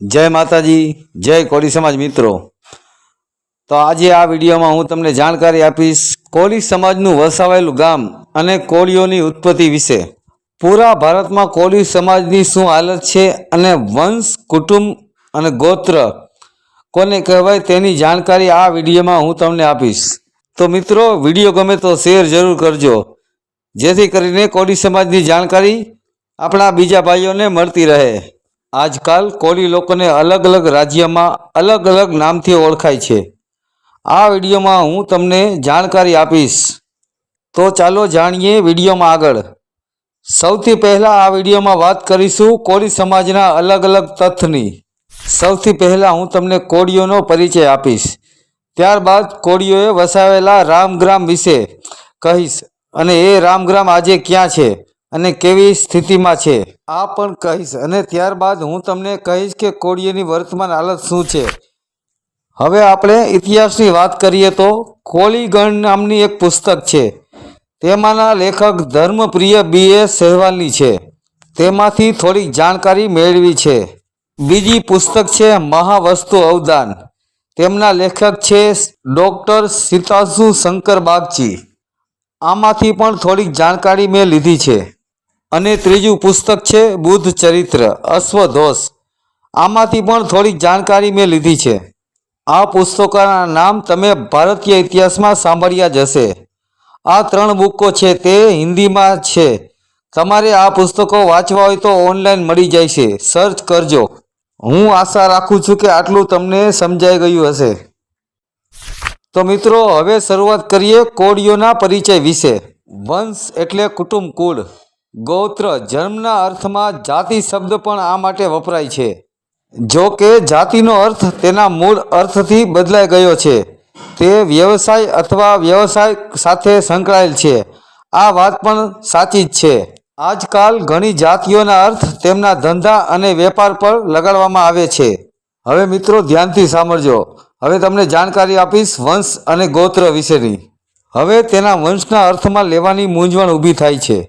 જય માતાજી, જય કોળી સમાજ મિત્રો। તો આજે આ વિડીયોમાં હું તમને જાણકારી આપીશ કોળી સમાજનું વસાવેલું ગામ અને કોળીઓની ઉત્પત્તિ વિશે। પૂરા ભારતમાં કોળી સમાજની શું હાલત છે અને વંશ, કુટુંબ અને ગોત્ર કોને કહેવાય તેની જાણકારી આ વિડીયોમાં હું તમને આપીશ। તો મિત્રો, વિડીયો ગમે તો શેર જરૂર કરજો, જેથી કરીને કોળી સમાજની જાણકારી આપણા બીજા ભાઈઓને મળતી રહે। આજકાલ કોળી લોકોને અલગ અલગ રાજ્યમાં અલગ અલગ નામથી ઓળખાય છે। આ વિડીયોમાં હું તમને જાણકારી આપીશ, તો ચાલો જાણીએ વિડીયોમાં આગળ। સૌથી પહેલાં આ વિડીયોમાં વાત કરીશું કોળી સમાજના અલગ અલગ તથ્યની। સૌથી પહેલાં હું તમને કોળીઓનો પરિચય આપીશ, ત્યારબાદ કોળીઓએ વસાવેલા રામગ્રામ વિશે કહીશ, અને એ રામગ્રામ આજે ક્યાં છે અને કેવી સ્થિતિમાં છે આ પણ કહીશ, અને ત્યારબાદ હું તમને કહીશ કે કોળીઓની વર્તમાન હાલત શું છે। હવે આપણે ઇતિહાસની વાત કરીએ તો કોળીગણ નામની એક પુસ્તક છે, તેમાંના લેખક ધર્મપ્રિય B.A. સહેવાલની છે, તેમાંથી થોડીક જાણકારી મેળવી છે। બીજી પુસ્તક છે મહાવસ્તુ અવદાન, તેમના લેખક છે ડૉક્ટર સીતાસુ શંકર બાગચી, આમાંથી પણ થોડીક જાણકારી મેં લીધી છે। અને ત્રીજું પુસ્તક છે બુદ્ધ ચરિત્ર અશ્વઘોષ, આમાંથી પણ થોડીક જાણકારી મેં લીધી છે। આ પુસ્તકોના નામ તમે ભારતીય ઇતિહાસમાં સાંભળ્યા જ હશે। આ 3 બુકો છે તે હિન્દીમાં છે, તમારે આ પુસ્તકો વાંચવા હોય તો ઓનલાઈન મળી જાય છે, સર્ચ કરજો। હું આશા રાખું છું કે આટલું તમને સમજાઈ ગયું હશે। તો મિત્રો, હવે શરૂઆત કરીએ કોળીઓના પરિચય વિશે। વંશ એટલે કુટુંબ, કુળ, ગોત્ર, જન્મના અર્થમાં જાતિ શબ્દ પણ આ માટે વપરાય છે। જો કે જાતિનો અર્થ તેના મૂળ અર્થથી બદલાઈ ગયો છે, તે વ્યવસાય અથવા વ્યવસાય સાથે સંકળાયેલ છે। આ વાત પણ સાચી જ છે। આજકાલ ઘણી જાતિઓના અર્થ તેમના ધંધા અને વેપાર પર લગાડવામાં આવે છે। હવે મિત્રો, ધ્યાનથી સાંભળજો, હવે તમને જાણકારી આપીશ વંશ અને ગોત્ર વિશેની। હવે તેના વંશના અર્થમાં લેવાની મૂંઝવણ ઊભી થાય છે।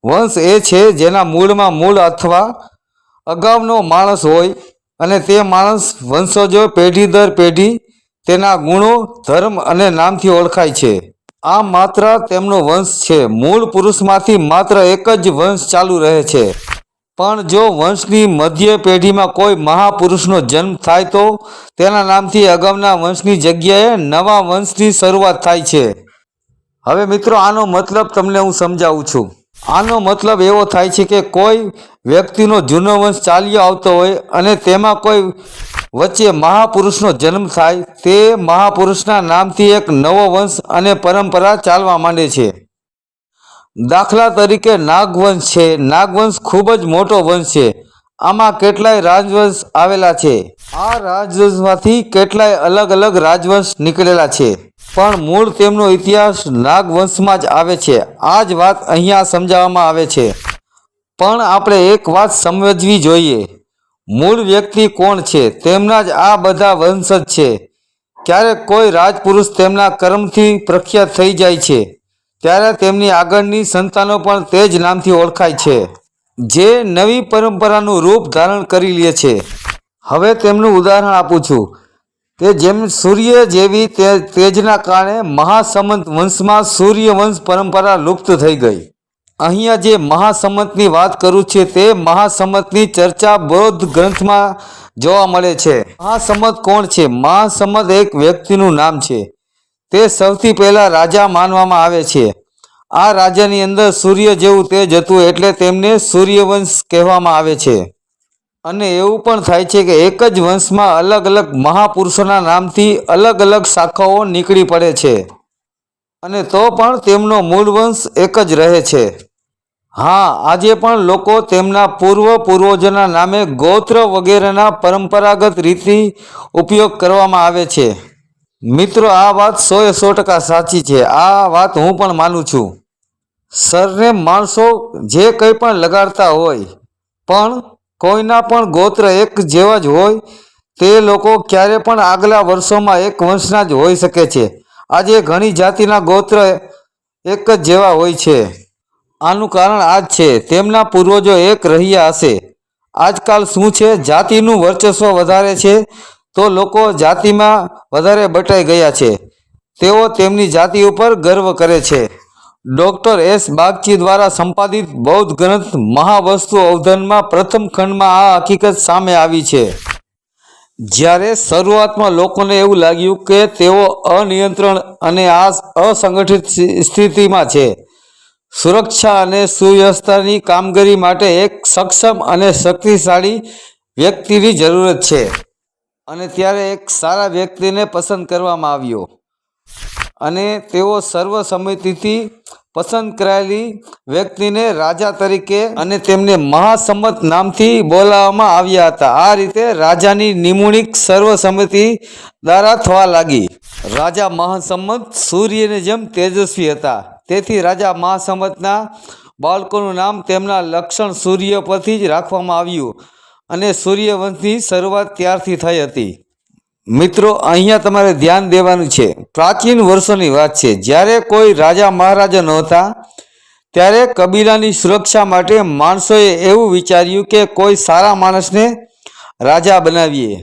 વંશ એ છે જેના મૂળમાં મૂળ અથવા અગાઉનો માણસ હોય અને તે માણસ વંશજો પેઢી દર પેઢી તેના ગુણો, ધર્મ અને નામથી ઓળખાય છે। આ માત્ર તેમનો વંશ છે। મૂળ પુરુષમાંથી માત્ર એક જ વંશ ચાલુ રહે છે, પણ જો વંશની મધ્ય પેઢીમાં કોઈ મહાપુરુષનો જન્મ થાય તો તેના નામથી અગાઉના વંશની જગ્યાએ નવા વંશની શરૂઆત થાય છે। હવે મિત્રો, આનો મતલબ તમને હું સમજાવું છું। આનો મતલબ એવો થાય છે કે કોઈ વ્યક્તિનો જૂનો વંશ ચાલ્યો આવતો હોય અને તેમાં કોઈ વચ્ચે મહાપુરુષનો જન્મ થાય, તે મહાપુરુષના નામથી એક નવો વંશ અને પરંપરા ચાલવા માંડે છે। દાખલા તરીકે નાગવંશ છે। નાગવંશ ખૂબ જ મોટો વંશ છે। આમાં કેટલાય રાજવંશ આવેલા છે। આ રાજવંશમાંથી કેટલાય અલગ અલગ રાજવંશ નીકળેલા છે, પણ મૂળ તેમનો ઇતિહાસ નાગવંશમાં જ આવે છે। આ જ વાત અહીંયા સમજાવવામાં આવે છે। પણ આપણે એક વાત સમજવી જોઈએ, મૂળ વ્યક્તિ કોણ છે, તેમના જ આ બધા વંશજ છે। ક્યારેક કોઈ રાજપુરુષ તેમના કર્મથી પ્રખ્યાત થઈ જાય છે, ત્યારે તેમની આગળની સંતાનો પણ તે જ નામથી ઓળખાય છે, જે નવી પરંપરાનું રૂપ ધારણ કરી લે છે। હવે તેમનું ઉદાહરણ આપું છું કે જેમ સૂર્ય જેવી તેજના કારણે મહાસમંત વંશમાં સૂર્યવંશ પરંપરા લુપ્ત થઈ ગઈ। અહીંયા જે મહાસમંતની વાત કરું છે તે મહાસમંતની ચર્ચા બૌદ્ધ ગ્રંથમાં જોવા મળે છે। મહાસમંત કોણ છે? મહાસમંત એક વ્યક્તિનું નામ છે। તે સૌથી પહેલા રાજા માનવામાં આવે છે। આ રાજાની અંદર સૂર્ય જેવું તેજ હતું, એટલે તેમને સૂર્યવંશ કહેવામાં આવે છે। અને એવું પણ થાય છે કે એક જ વંશમાં અલગ અલગ મહાપુરુષોના નામથી અલગ અલગ શાખાઓ નીકળી પડે છે, અને તો પણ તેમનો મૂળ વંશ એક જ રહે છે। હા, આજે પણ લોકો તેમના પૂર્વજોના નામે ગોત્ર વગેરેના પરંપરાગત રીતિ ઉપયોગ કરવામાં આવે છે। મિત્રો, આ વાત 100% સાચી છે। આ વાત હું પણ માનું છું। સરનેમ માણસો જે કંઈ પણ લગાડતા હોય, પણ કોઈના પણ ગોત્ર એક જેવા જ હોય, તે લોકો ક્યારે પણ આગલા વર્ષોમાં એક વંશના જ હોઈ શકે છે। આજે ઘણી જાતિના ગોત્ર એક જ જેવા હોય છે। આનું કારણ આ જ છે, તેમના પૂર્વજો એક રહ્યા હશે। આજકાલ શું છે, જાતિનું વર્ચસ્વ વધારે છે તો લોકો જાતિમાં વધારે બટાઈ ગયા છે. તેઓ તેમની જાતિ ઉપર ગર્વ કરે છે. ડૉક્ટર એસ બાગચી દ્વારા સંપાદિત બૌદ્ધ ગ્રંથ મહાવસ્તુ અવધાનમાં પ્રથમ ખંડમાં આ હકીકત સામે આવી છે. જ્યારે શરૂઆતમાં લોકોને એવું લાગ્યું કે તેઓ અનિયંત્રણ અને અસંગઠિત સ્થિતિમાં છે. સુરક્ષા અને સુવ્યવસ્થાની કામગીરી માટે એક સક્ષમ અને શક્તિશાળી વ્યક્તિની જરૂરત છે. અને ત્યારે એક સારા વ્યક્તિને પસંદ કરવામાં આવ્યો અને તેઓ સર્વસંમતિથી પસંદ કરાયેલી વ્યક્તિને રાજા તરીકે અને તેમને મહાસંમત નામથી બોલાવવામાં આવ્યા હતા. આ રીતે રાજાની નિમણૂક સર્વસંમતિ દ્વારા થવા લાગી. રાજા મહાસંમત સૂર્યની જેમ તેજસ્વી હતા. તેથી રાજા મહાસંમતના બાળકોનું નામ તેમના લક્ષણ સૂર્ય પરથી જ રાખવામાં આવ્યું અને સૂર્યવંશની શરૂઆત ત્યારથી થઈ હતી. મિત્રો, અહીંયા તમારે ધ્યાન દેવાનું છે. પ્રાચીન વર્ષોની વાત છે. જ્યારે કોઈ રાજા મહારાજા નહોતા ત્યારે કબીલાની સુરક્ષા માટે માણસોએ એવું વિચાર્યું કે કોઈ સારા માણસને રાજા બનાવીએ.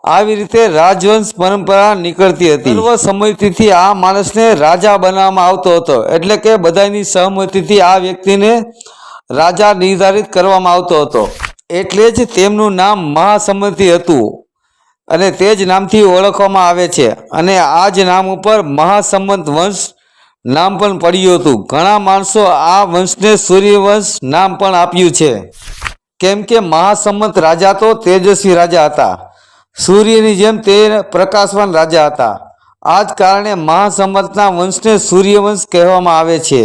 આવી રીતે રાજવંશ પરંપરા નીકળતી હતી. સર્વસંમતિથી આ માણસને રાજા બનાવવામાં આવતો હતો. એટલે કે બધાની સહમતિથી આ વ્યક્તિને રાજા નિર્ધારિત કરવામાં આવતો હતો. એટલે જ તેમનું નામ મહાસંમતિ હતું અને તે જ નામથી ઓળખવામાં આવે છે. અને આ જ નામ ઉપર મહાસંમત વંશ નામ પણ પડ્યું હતું. ઘણા માણસો આ વંશને સૂર્યવંશ નામ પણ આપ્યું છે, કેમ કે મહાસંમત રાજા તો તેજસ્વી રાજા હતા. સૂર્યની જેમ તે પ્રકાશવાન રાજા હતા. આ જ કારણે મહાસંમતના વંશને સૂર્યવંશ કહેવામાં આવે છે.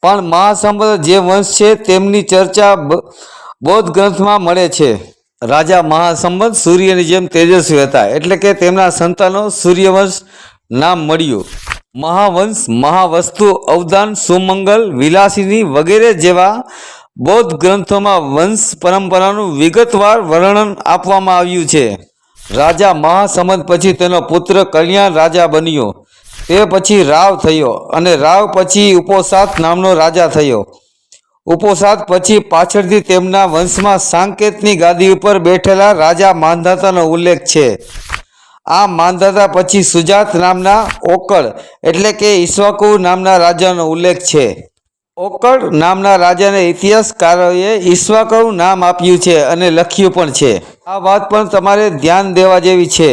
પણ મહાસંમત જે વંશ છે તેમની ચર્ચા બૌદ્ધ ગ્રંથમાં મળે છે. રાજા મહાસંમત સૂર્યની જેમ તેજસ્વી હતા, એટલે કે તેમના સંતાનો સૂર્યવંશ નામ મળ્યું. મહાવંશ, મહાવસ્તુ, અવદાન, સુમંગલ, વિલાસિની વગેરે જેવા બૌદ્ધ ગ્રંથોમાં વંશ પરંપરાનું વિગતવાર વર્ણન આપવામાં આવ્યું છે. રાજા મહાસંમત પછી તેનો પુત્ર કલ્યાણ રાજા બન્યો. તે પછી રાવ થયો અને રાવ પછી ઉપોસાત નામનો રાજા થયો. ઉપોસાત પછી પાછળથી તેમના વંશમાં સાંકેતની ગાદી ઉપર બેઠેલા રાજા માંધાતાનો ઉલ્લેખ છે. આ માંધાતા પછી સુજાત નામના ઓકળ એટલે કે ઈક્ષ્વાકુ નામના રાજાનો ઉલ્લેખ છે. ઓકળ નામના રાજાને ઇતિહાસકારોએ ઈક્ષ્વાકુ નામ આપ્યું છે અને લખ્યું પણ છે. આ વાત પણ તમારે ધ્યાન દેવા જેવી છે.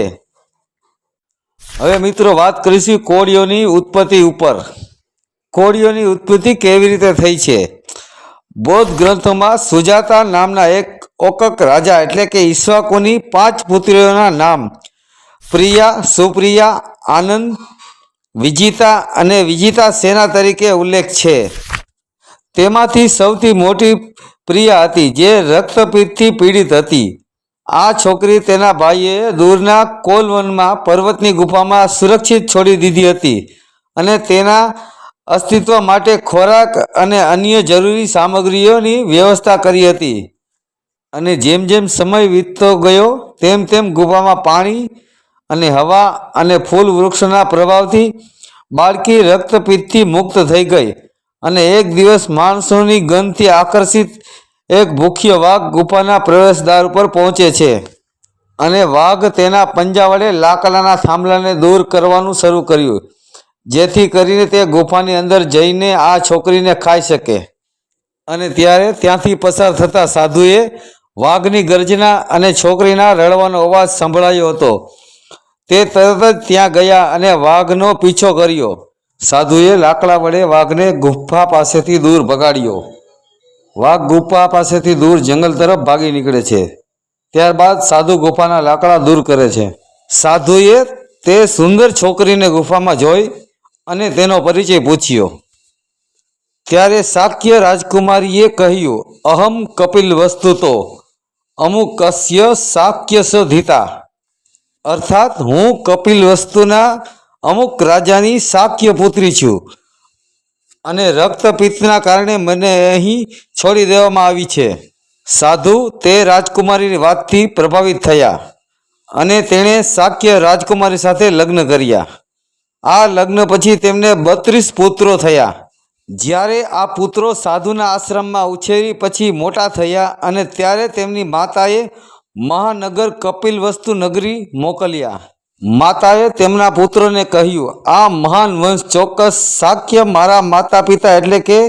હવે મિત્રો, વાત કરીશું કોળીઓની ઉત્પત્તિ ઉપર. કોળીઓની ઉત્પત્તિ કેવી રીતે થઈ છે? બૌદ્ધ ગ્રંથોમાં સુજાતા નામના એક ઓકક રાજા એટલે કે ઈક્ષ્વાકુની 5 પુત્રીઓના નામ પ્રિયા, સુપ્રિયા, આનંદ, વિજિતા અને વિજિતા સેના તરીકે ઉલ્લેખ છે. તેમાંથી સૌથી મોટી પ્રિયા હતી, જે રક્તપિત્તથી પીડિત હતી. આ છોકરી તેના ભાઈએ દૂરના કોલવનમાં પર્વતની ગુફામાં સુરક્ષિત છોડી દીધી હતી અને તેના અસ્તિત્વ માટે ખોરાક અને અન્ય જરૂરી સામગ્રીઓની વ્યવસ્થા કરી હતી. અને જેમ જેમ સમય વીતતો ગયો તેમ તેમ ગુફામાં પાણી અને હવા અને ફૂલ વૃક્ષોના પ્રભાવથી બાળકી રક્તપિત્તથી મુક્ત થઈ ગઈ. અને એક દિવસ માણસોની ગંધથી આકર્ષિત એક ભૂખ્યો વાઘ ગુફાના પ્રવેશદ્વાર ઉપર પહોંચે છે અને વાઘ તેના પંજા વડે લાકડાના થાંભલાને દૂર કરવાનું શરૂ કર્યું, જેથી કરીને તે ગુફાની અંદર જઈને આ છોકરીને ખાઈ શકે. અને ત્યારે ત્યાંથી પસાર થતા સાધુએ વાઘની ગર્જના અને છોકરીના રડવાનો અવાજ સંભળાયો હતો. તે તરત જ ત્યાં ગયા અને વાઘનો પીછો કર્યો. સાધુએ લાકડા વડે વાઘને ગુફા પાસેથી દૂર ભગાડ્યો. વાઘ ગુફા પાસેથી દૂર જંગલ તરફ ભાગી નીકળે છે. ત્યારબાદ સાધુ ગુફાના લાકડા દૂર કરે છે. સાધુએ તે સુંદર છોકરીને ગુફામાં જોઈ અને તેનો પરિચય પૂછ્યો. ત્યારે શાક્ય રાજકુમારીએ કહ્યું, અહમ કપિલ વસ્તુતો અમુકસ્ય શાક્ય સધિતા, અર્થાત હું કપિલ વસ્તુના અમુક રાજાની શાક્ય પુત્રી છું અને રક્તપિત્તના કારણે મને અહીં છોડી દેવામાં આવી છે. સાધુ તે રાજકુમારીની વાતથી પ્રભાવિત થયા અને તેણે શાક્ય રાજકુમારી સાથે લગ્ન કર્યા. આ લગ્ન પછી તેમને 32 પુત્રો થયા, જ્યારે આ પુત્રો સાધુના આશ્રમમાં ઉછેરી પછી મોટા થયા અને ત્યારે તેમની માતાએ મહાનગર કપિલવસ્તુ નગરી મોકલ્યા. માતાએ તેમના પુત્રોને કહ્યું, આ મહાન વંશ ચોક્કસ શાક્ય મારા માતા પિતા એટલે કે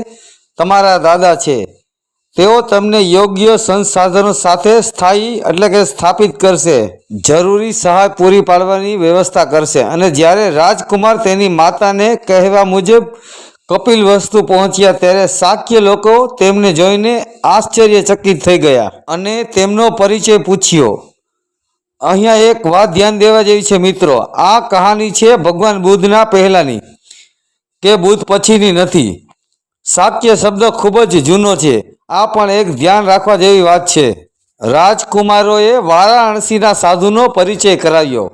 તમારા દાદા છે. તેઓ તમને યોગ્ય સંસાધનો સાથે સ્થાયી એટલે કે સ્થાપિત કરશે, જરૂરી સહાય પૂરી પાડવાની વ્યવસ્થા કરશે. અને જ્યારે રાજકુમાર તેની માતાને કહેવા મુજબ કપિલવસ્તુ પહોંચ્યા ત્યારે શાક્ય લોકો તેમને જોઈને આશ્ચર્યચકિત થઈ ગયા અને તેમનો પરિચય પૂછ્યો. અહીંયા એક વાત ધ્યાન દેવા જેવી છે મિત્રો. આ કહાની છે ભગવાન બુદ્ધના પહેલાંની કે બુદ્ધ પછીની નથી. શાક્ય શબ્દ ખૂબ જ જૂનો છે. આ પણ એક ધ્યાન રાખવા જેવી વાત છે. રાજકુમારોએ વારાણસીના સાધુનો પરિચય કરાવ્યો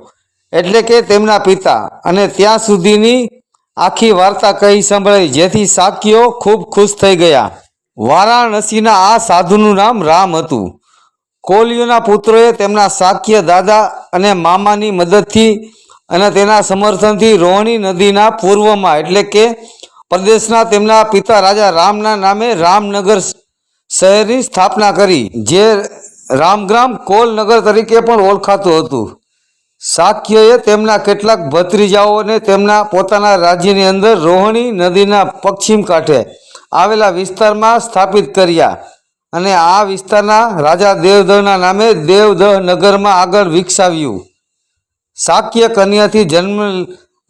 એટલે કે તેમના પિતા, અને ત્યાં સુધીની આખી વાર્તા કહી સંભળાવી જેથી શાક્યો ખૂબ ખુશ થઈ ગયા. વારાણસીના આ સાધુનું નામ રામ હતું. કોલિયોના પુત્રોએ તેમના શાક્ય દાદા અને મામાની મદદથી અને તેના સમર્થનથી રોહિણી નદીના પૂર્વમાં એટલે કે પ્રદેશના તેમના પિતા રાજા રામના નામે રામનગર શહેરની સ્થાપના કરી, જે રામગ્રામ કોલનગર તરીકે પણ ઓળખાતું હતું. શાક્યોએ તેમના કેટલાક ભત્રીજાઓને તેમના પોતાના રાજ્યની અંદર રોહિણી નદીના પશ્ચિમ કાંઠે આવેલા વિસ્તારમાં સ્થાપિત કર્યા અને આ વિસ્તારના રાજા દેવદહના નામે દેવદહ નગરમાં આગળ વિકસાવ્યું. શાક્ય કન્યાથી જન્મ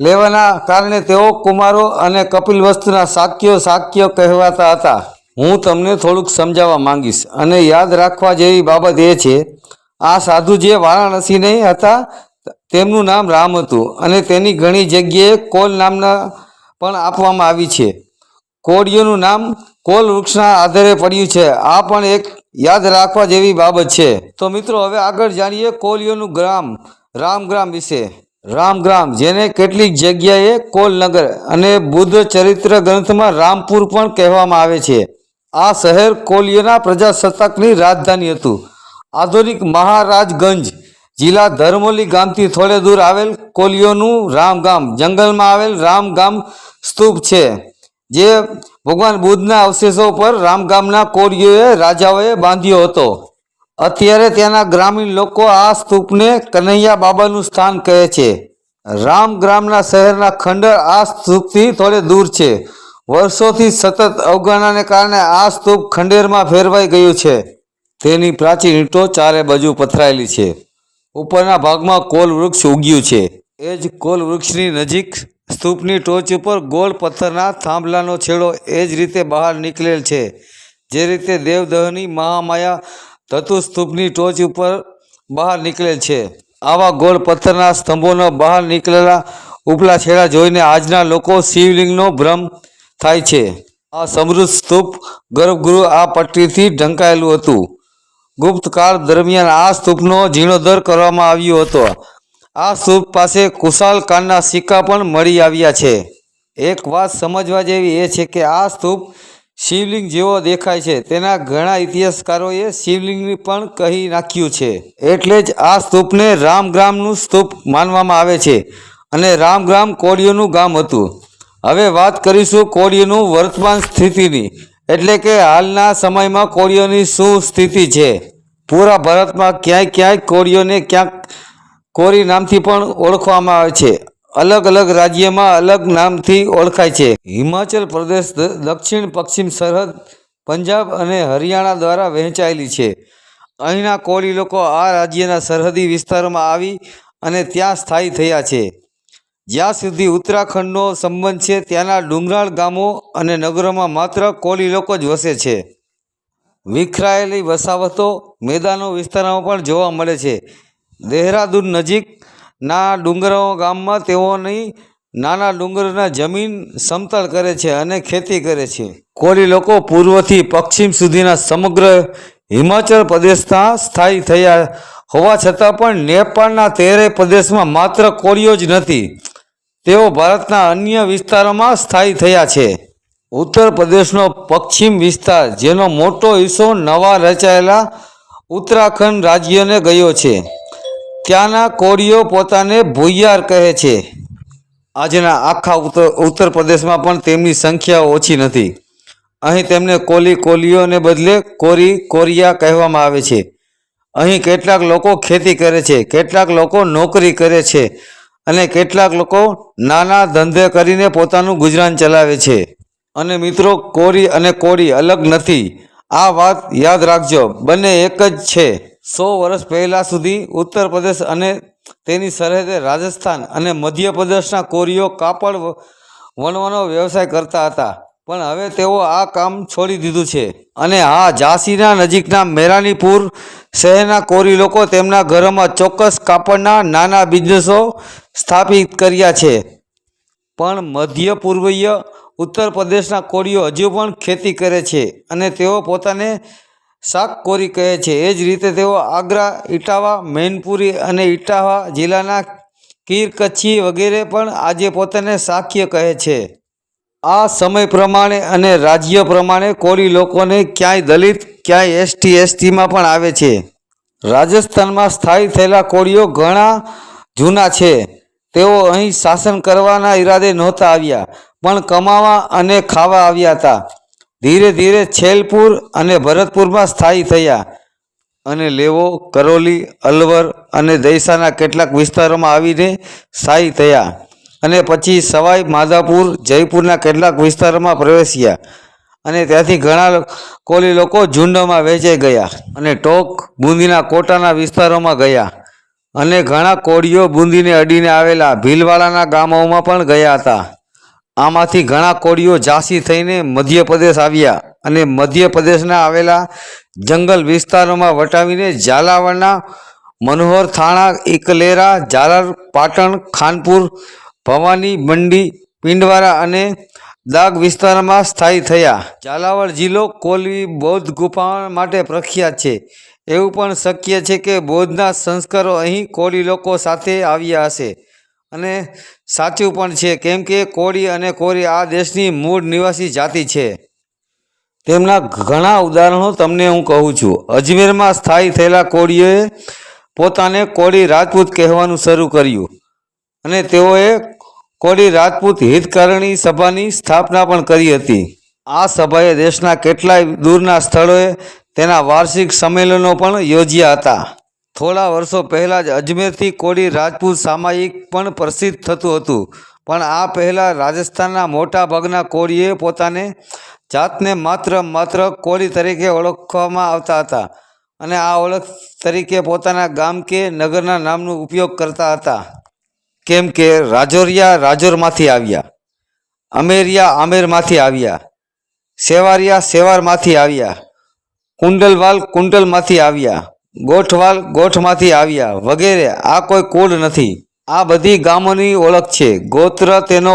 લેવાના કારણે તેઓ કુમારો અને કપિલવસ્તુના શાક્ય કહેવાતા હતા. હું તમને થોડુંક સમજાવવા માંગીશ અને યાદ રાખવા જેવી બાબત એ છે, આ સાધુ જે વારાણસીને હતા તેમનું નામ રામ હતું અને તેની ઘણી જગ્યાએ કોલ નામના પણ આપવામાં આવી છે. કોળીઓનું નામ કોલ વૃક્ષના આધારે પડ્યું છે. આ પણ એક યાદ રાખવા જેવી બાબત છે. તો મિત્રો હવે આગળ જાણીએ કોળીઓનું ગ્રામ રામગ્રામ વિશે. રામગ્રામ જેને કેટલીક જગ્યાએ કોલનગર અને બુદ્ધ ચરિત્ર ગ્રંથમાં રામપુર પણ કહેવામાં આવે છે. આ શહેર કોલિયોના પ્રજાસત્તાકની રાજધાની હતું. આધુનિક મહારાજગંજ જિલ્લા ધર્મોલી ગામથી થોડે દૂર આવેલ કોલિયોનું રામગામ જંગલમાં આવેલ રામગામ સ્તૂપ છે, જે ભગવાન બુદ્ધના અવશેષો પર રામગામના કોળીઓએ રાજાઓએ બાંધ્યો હતો. અત્યારે ત્યાંના ગ્રામીણ લોકો આ સ્તૂપને કનૈયા બાબાનું સ્થાન કહે છે. રામગ્રામના શહેરના ખંડર આ સ્તૂપથી થોડે દૂર છે. વર્ષોથી સતત અવગણનાને કારણે આ સ્તૂપ ખંડેરમાં ફેરવાઈ ગયું છે. તેની પ્રાચીન ઈંટો ચારે બાજુ પથરાયેલી છે. ઉપરના ભાગમાં કોલ વૃક્ષ ઉગ્યું છે. એ જ કોલ વૃક્ષની નજીક સ્તૂપની ટોચ ઉપર ગોળ પથ્થરના થાંભલાનો છેડો એ જ રીતે બહાર નીકળેલ છે, જે રીતે દેવદહની મહામાયા ધતુ સ્તૂપની ટોચ ઉપર બહાર નીકળેલ છે. આવા ગોળ પથ્થરના સ્તંભોનો બહાર નીકળેલા ઉપલા છેડા જોઈને આજના લોકો શિવલિંગનો ભ્રમ થાય છે. આ સમૃદ્ધ સ્તૂપ ગર્ભગૃહ આ પટ્ટીથી ઢંકાયેલું હતું. ગુપ્તકાળ દરમિયાન આ સ્તૂપનો જીર્ણોદ્ધાર કરવામાં આવ્યો હતો. આ સ્તૂપ પાસે કુશાલ કાળના સિક્કા પણ મળી આવ્યા છે. એક વાત સમજવા જેવી એ છે કે આ સ્તૂપ શિવલિંગ જેવો દેખાય છે. તેના ઘણા ઇતિહાસકારોએ શિવલિંગની પણ કહી નાખ્યું છે. એટલે જ આ સ્તૂપને રામગ્રામનું સ્તૂપ માનવામાં આવે છે અને રામગ્રામ કોળીઓનું ગામ હતું. હવે વાત કરીશું કોળીઓનું વર્તમાન સ્થિતિની, એટલે કે હાલના સમયમાં કોળીઓની શું સ્થિતિ છે. પૂરા ભારતમાં ક્યાંય ક્યાંય કોળીઓને ક્યાંક કોરી નામથી પણ ઓળખવામાં આવે છે. અલગ અલગ રાજ્યમાં અલગ નામથી ઓળખાય છે. હિમાચલ પ્રદેશ દક્ષિણ પશ્ચિમ સરહદ પંજાબ અને હરિયાણા દ્વારા વહેંચાયેલી છે. અહીંના કોળી લોકો આ રાજ્યના સરહદી વિસ્તારોમાં આવી અને ત્યાં સ્થાયી થયા છે. જ્યાં સુધી ઉત્તરાખંડનો સંબંધ છે, ત્યાંના ડુંગરાળ ગામો અને નગરોમાં માત્ર કોળી લોકો જ વસે છે. વિખરાયેલી વસાવતો મેદાનો વિસ્તારોમાં પણ જોવા મળે છે. દેહરાદૂન નજીકના ડુંગરો ગામમાં તેઓની નાના ડુંગરના જમીન સમતળ કરે છે અને ખેતી કરે છે. કોળી લોકો પૂર્વથી પશ્ચિમ સુધીના સમગ્ર હિમાચલ પ્રદેશના સ્થાયી થયા હોવા છતાં પણ નેપાળના તેરેય પ્રદેશમાં માત્ર કોળીઓ જ નથી, તેઓ ભારતના અન્ય વિસ્તારોમાં સ્થાયી થયા છે. ઉત્તર પ્રદેશનો પશ્ચિમ વિસ્તાર, જેનો મોટો હિસ્સો નવા રચાયેલા ઉત્તરાખંડ રાજ્યને ગયો છે, ત્યાંના કોળીઓ પોતાને ભૂયાર કહે છે. આજના આખા ઉત્તર પ્રદેશમાં પણ તેમની સંખ્યા ઓછી નથી. અહીં તેમને કોલીઓને બદલે કોરિયા કહેવામાં આવે છે. અહીં કેટલાક લોકો ખેતી કરે છે, કેટલાક લોકો નોકરી કરે છે અને કેટલાક લોકો નાના ધંધે કરીને પોતાનું ગુજરાન ચલાવે છે. અને મિત્રો, કોરી અને કોળી અલગ નથી. આ વાત યાદ રાખજો, બંને એક જ છે. 100 વર્ષ પહેલાં સુધી ઉત્તર પ્રદેશ અને તેની સરહદે રાજસ્થાન અને મધ્યપ્રદેશના કોરીઓ કાપડ વણવાનો વ્યવસાય કરતા હતા, પણ હવે તેઓ આ કામ છોડી દીધું છે. અને હા, ઝાંસીના નજીકના મેરાનીપુર શહેરના કોરી લોકો તેમના ઘરોમાં ચોક્કસ કાપડના નાના બિઝનેસો સ્થાપિત કર્યા છે. પણ મધ્ય પૂર્વીય ઉત્તર પ્રદેશના કોળીઓ હજુ પણ ખેતી કરે છે અને તેઓ પોતાને શાક કોરી કહે છે. એ જ રીતે તેઓ આગ્રા, ઇટાવા, મૈનપુરી અને ઇટાવા જિલ્લાના કીર કચ્છી વગેરે પણ આજે પોતાને શાક્ય કહે છે. આ સમય પ્રમાણે અને રાજ્ય પ્રમાણે કોળી લોકોને ક્યાંય દલિત, ક્યાંય ST/STમાં પણ આવે છે. રાજસ્થાનમાં સ્થાયી થયેલા કોળીઓ ઘણા જૂના છે. તેઓ અહીં શાસન કરવાના ઈરાદે નહોતા આવ્યા, પણ કમાવા અને ખાવા આવ્યા હતા. ધીરે ધીરે છેલપુર અને ભરતપુરમાં સ્થાયી થયા અને લેવો, કરોલી, અલવર અને દૈસાના કેટલાક વિસ્તારોમાં આવીને સ્થાયી થયા અને પછી સવાઈ માધાપુર, જયપુરના કેટલાક વિસ્તારોમાં પ્રવેશ્યા અને ત્યાંથી ઘણા કોળી લોકો ઝુંડમાં વહેંચાઈ ગયા અને ટોક, બુંદીના કોટાના વિસ્તારોમાં ગયા અને ઘણા કોળીઓ બુંદીને અડીને આવેલા ભીલવાડાના ગામોમાં પણ ગયા હતા. આમાંથી ઘણા કોળીઓ ઝાંસી થઈને મધ્યપ્રદેશ આવ્યા અને મધ્યપ્રદેશના આવેલા જંગલ વિસ્તારોમાં વટાવીને ઝાલાવાડના મનોહર, થાણા, ઇકલેરા, ઝાલર, પાટણ, ખાનપુર, ભવાની, મંડી, પિંડવારા અને દાગ વિસ્તારમાં સ્થાયી થયા. ઝાલાવાડ જિલ્લો કોલી બૌદ્ધ ગુફાઓ માટે પ્રખ્યાત છે. એવું પણ શક્ય છે કે બૌદ્ધના સંસ્કારો અહીં કોળી લોકો સાથે આવ્યા હશે. અને સાચું પણ છે, કેમ કે કોળી અને કોરી આ દેશની મૂળ નિવાસી જાતિ છે. તેમના ઘણા ઉદાહરણો તમને હું કહું છું. અજમેરમાં સ્થાયી થયેલા કોળીઓએ પોતાને કોળી રાજપૂત કહેવાનું શરૂ કર્યું અને તેઓએ કોળી રાજપૂત હિતકારણી સભાની સ્થાપના પણ કરી હતી. આ સભાએ દેશના કેટલાય દૂરના સ્થળોએ તેના વાર્ષિક સંમેલનો પણ યોજ્યા હતા. થોડા વર્ષો પહેલાં જ અજમેરથી કોળી રાજપૂત સામાયિક પણ પ્રસિદ્ધ થતું હતું, પણ આ પહેલાં રાજસ્થાનના મોટા ભાગના કોળીએ પોતાને જાતને માત્ર કોળી તરીકે ઓળખવામાં આવતા હતા અને આ ઓળખ તરીકે પોતાના ગામ કે નગરના નામનો ઉપયોગ કરતા હતા. કેમ કે રાજોરિયા રાજોરમાંથી આવ્યા, અમેરિયા આમેરમાંથી આવ્યા, સેવારિયા સેવારમાંથી આવ્યા, કુંડલવાલ કુંડલમાંથી આવ્યા, ગોઠવાલ ગોઠમાંથી આવ્યા વગેરે. આ કોઈ કુળ નથી. આ બધી ગામોની ઓળખ છે. ગોત્ર તેનો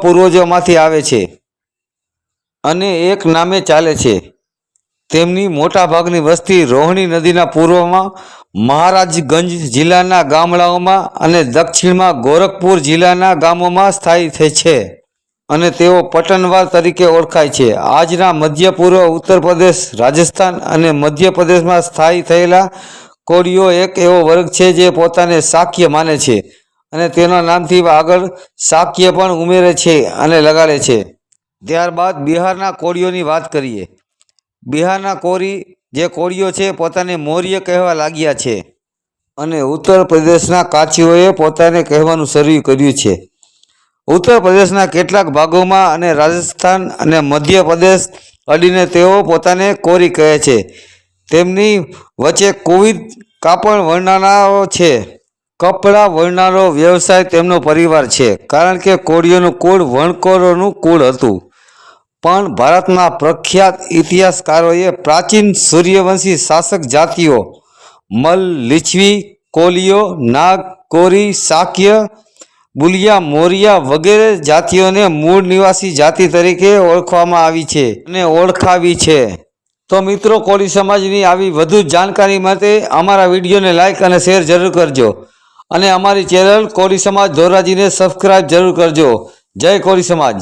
પૂર્વજોમાંથી આવે છે અને એક નામે ચાલે છે. તેમની મોટાભાગની વસ્તી રોહિણી નદીના પૂર્વમાં મહારાજગંજ જિલ્લાના ગામડાઓમાં અને દક્ષિણમાં ગોરખપુર જિલ્લાના ગામોમાં સ્થાયી થઈ છે અને તેઓ પટનવાર તરીકે ઓળખાય છે. આજના મધ્ય પૂર્વ ઉત્તર પ્રદેશ, રાજસ્થાન અને મધ્યપ્રદેશમાં સ્થાયી થયેલા કોળીઓ એક એવો વર્ગ છે જે પોતાને શાક્ય માને છે અને તેના નામથી આગળ શાક્ય પણ ઉમેરે છે અને લગાડે છે. ત્યારબાદ બિહારના કોળીઓની વાત કરીએ. બિહારના કોળીઓ છે પોતાને મૌર્ય કહેવા લાગ્યા છે અને ઉત્તર પ્રદેશના કાચીઓએ પોતાને કહેવાનું શરૂ કર્યું છે. ઉત્તર પ્રદેશના કેટલાક ભાગોમાં અને રાજસ્થાન અને મધ્યપ્રદેશ અડીને તેઓ પોતાને કોરી કહે છે. તેમની વચ્ચે કોવિદ કાપડ વણનારાઓ છે. કપડાં વણનારો વ્યવસાય તેમનો પરિવાર છે, કારણ કે કોળીઓનું કુળ વણકરોનું કુળ હતું. પણ ભારતના પ્રખ્યાત ઇતિહાસકારોએ પ્રાચીન સૂર્યવંશી શાસક જાતિઓ મલ, લીછવી, કોલીઓ, નાગ, કોરી, શાક્ય, બુલિયા, મૌર્ય વગેરે જાતિઓને મૂળ નિવાસી જાતિ તરીકે ઓળખવામાં આવી છે અને ઓળખાવી છે. તો મિત્રો, કોળી સમાજની આવી વધુ જાણકારી માટે અમારા વિડીયોને લાઈક અને શેર જરૂર કરજો અને અમારી ચેનલ કોળી સમાજ ધોરાજીને સબસ્ક્રાઈબ જરૂર કરજો. જય કોળી સમાજ.